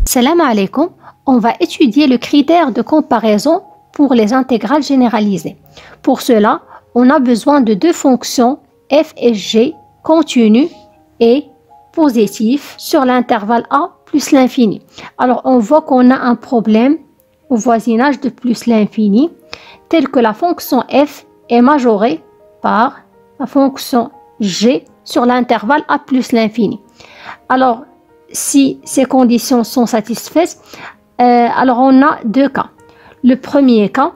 Salam alaikum, on va étudier le critère de comparaison pour les intégrales généralisées. Pour cela, on a besoin de deux fonctions f et g continues et positives sur l'intervalle a plus l'infini. Alors on voit qu'on a un problème au voisinage de plus l'infini, tel que la fonction f est majorée par la fonction g sur l'intervalle a plus l'infini. Alors, si ces conditions sont satisfaites, alors on a deux cas. Le premier cas,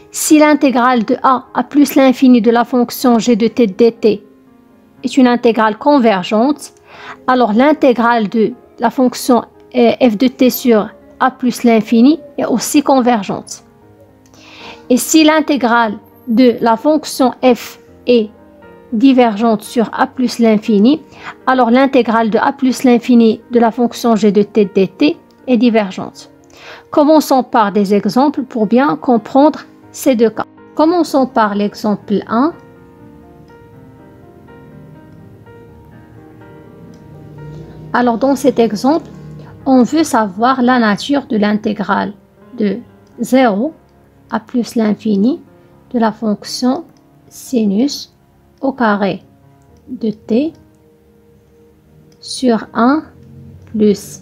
si l'intégrale de a à plus l'infini de la fonction g de t dt est une intégrale convergente, alors l'intégrale de la fonction f de t sur a plus l'infini est aussi convergente. Et si l'intégrale de la fonction f est divergente sur a plus l'infini, alors l'intégrale de a plus l'infini de la fonction g de t dt est divergente. Commençons par des exemples pour bien comprendre ces deux cas. Commençons par l'exemple 1. Alors dans cet exemple, on veut savoir la nature de l'intégrale de 0 à plus l'infini de la fonction sinus au carré de t sur 1 plus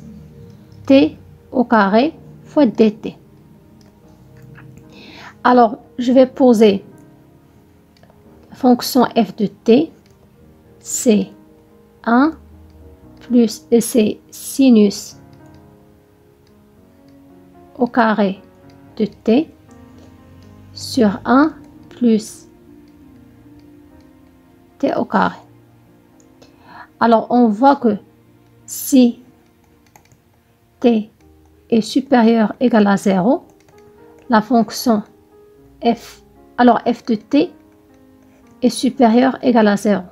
t au carré fois dt. Alors, je vais poser la fonction f de t, c'est 1 plus, et c'est sinus au carré de t sur 1 plus t au carré. Alors, on voit que si t est supérieur ou égal à 0, la fonction f, alors f de t est supérieur ou égal à 0.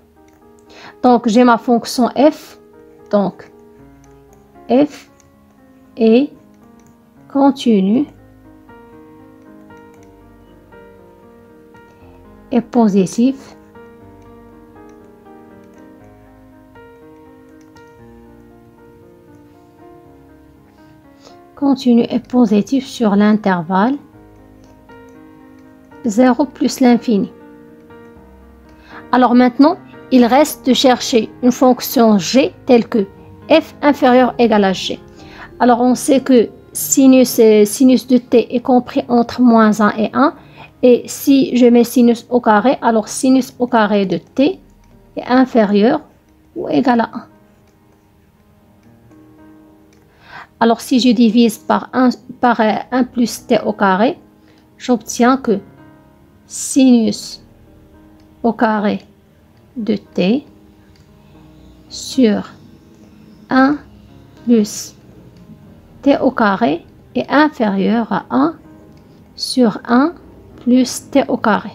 Donc, j'ai ma fonction f, donc f est continue et positif continue et positif sur l'intervalle 0 plus l'infini. Alors maintenant, il reste de chercher une fonction g telle que f inférieur égal à g. Alors on sait que sinus de t est compris entre moins 1 et 1. Et si je mets sinus au carré, alors sinus au carré de t est inférieur ou égal à 1. Alors, si je divise par 1 plus t au carré, j'obtiens que sinus au carré de t sur 1 plus t au carré est inférieur à 1 sur 1 plus t au carré.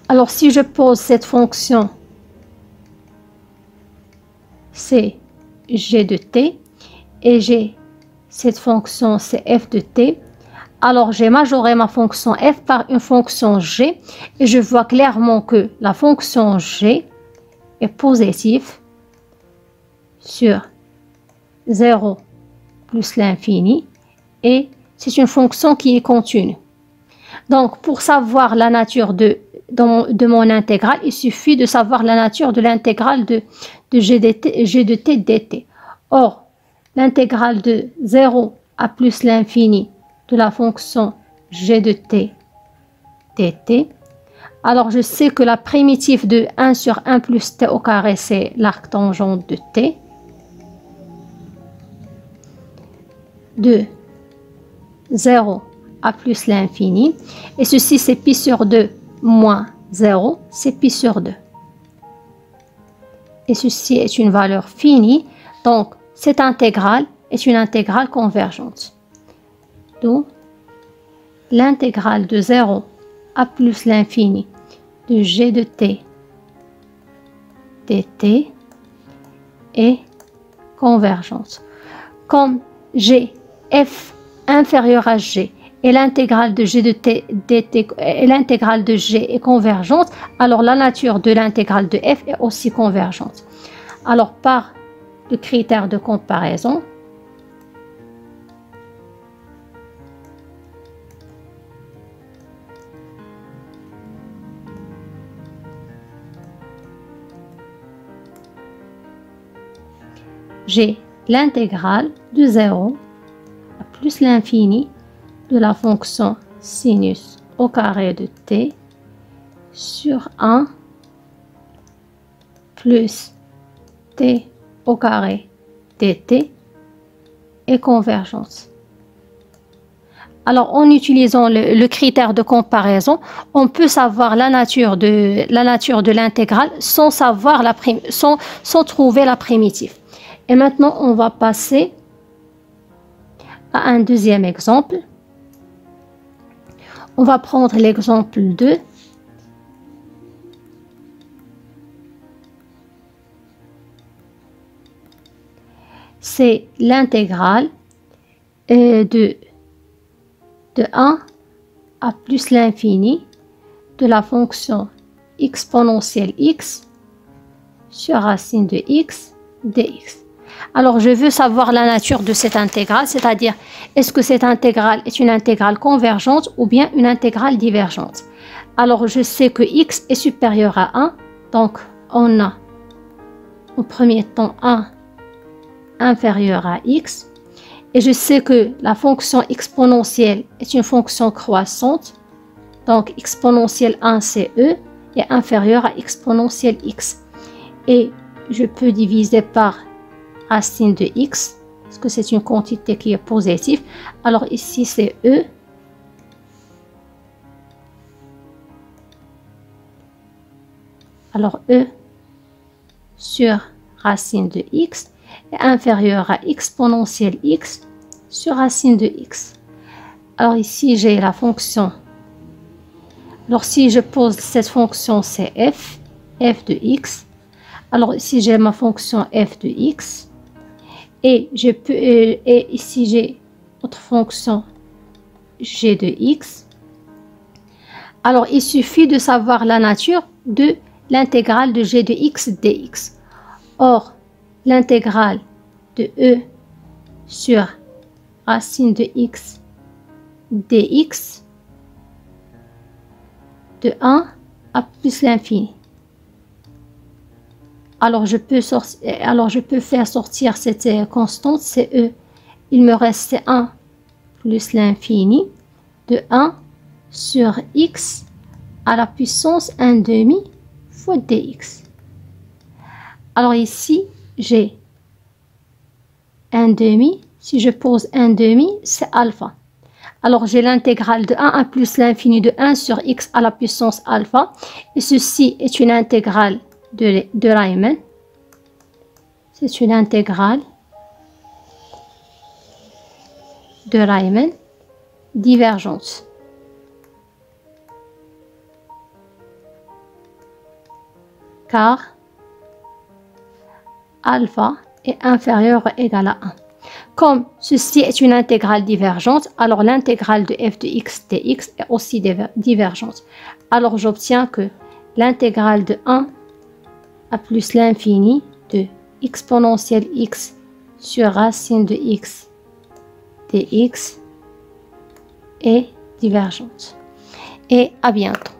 Alors, si je pose cette fonction, c'est g de t, et j'ai cette fonction, c'est f de t. Alors, j'ai majoré ma fonction f par une fonction g, et je vois clairement que la fonction g est positive sur 0 plus l'infini, et c'est une fonction qui est continue. Donc, pour savoir la nature de mon intégrale, il suffit de savoir la nature de l'intégrale de g de t dt. Or, l'intégrale de 0 à plus l'infini de la fonction g de t dt, alors je sais que la primitive de 1 sur 1 plus t au carré, c'est l'arctangente de t. De 0 à plus l'infini. Et ceci, c'est pi sur 2 moins 0, c'est pi sur 2. Et ceci est une valeur finie. Donc, cette intégrale est une intégrale convergente. D'où l'intégrale de 0 à plus l'infini de g de t dt est convergente. Comme g f inférieur à g et l'intégrale de g de t dt et l'intégrale de g est convergente, alors la nature de l'intégrale de f est aussi convergente. Alors par le critère de comparaison. J'ai l'intégrale de 0 à plus l'infini de la fonction sinus au carré de t sur 1 plus t au carré dt et convergence. Alors, en utilisant le critère de comparaison, on peut savoir la nature de l'intégrale sans trouver la primitive. Et maintenant, on va passer à un deuxième exemple. On va prendre l'exemple 2. C'est l'intégrale de 1 à plus l'infini de la fonction exponentielle x sur racine de x dx. Alors, je veux savoir la nature de cette intégrale, c'est-à-dire, est-ce que cette intégrale est une intégrale convergente ou bien une intégrale divergente? Alors, je sais que x est supérieur à 1, donc on a au premier temps 1 inférieur à x. Et je sais que la fonction exponentielle est une fonction croissante, donc exponentielle 1 c'est e est inférieur à exponentielle x. Et je peux diviser par racine de x, parce que c'est une quantité qui est positive. Alors ici c'est e. Alors e sur racine de x est inférieur à exponentielle x sur racine de x. Alors ici j'ai la fonction. Alors si je pose cette fonction, c'est f de x. Alors ici j'ai ma fonction f de x. Et ici j'ai autre fonction g de x. Alors il suffit de savoir la nature de l'intégrale de g de x dx. Or, l'intégrale de e sur racine de x dx de 1 à plus l'infini. Alors je peux faire sortir cette constante, c'est e. Il me reste 1 plus l'infini de 1 sur x à la puissance 1 demi fois dx. Alors ici, j'ai 1 demi. Si je pose 1 demi, c'est alpha. Alors j'ai l'intégrale de 1 à plus l'infini de 1 sur x à la puissance alpha. Et ceci est une intégrale de Riemann. C'est une intégrale de Riemann divergente. Car alpha est inférieur ou égal à 1. Comme ceci est une intégrale divergente, alors l'intégrale de f de x dx est aussi divergente. Alors j'obtiens que l'intégrale de 1 à plus l'infini de exponentielle x sur racine de x dx est divergente. Et à bientôt.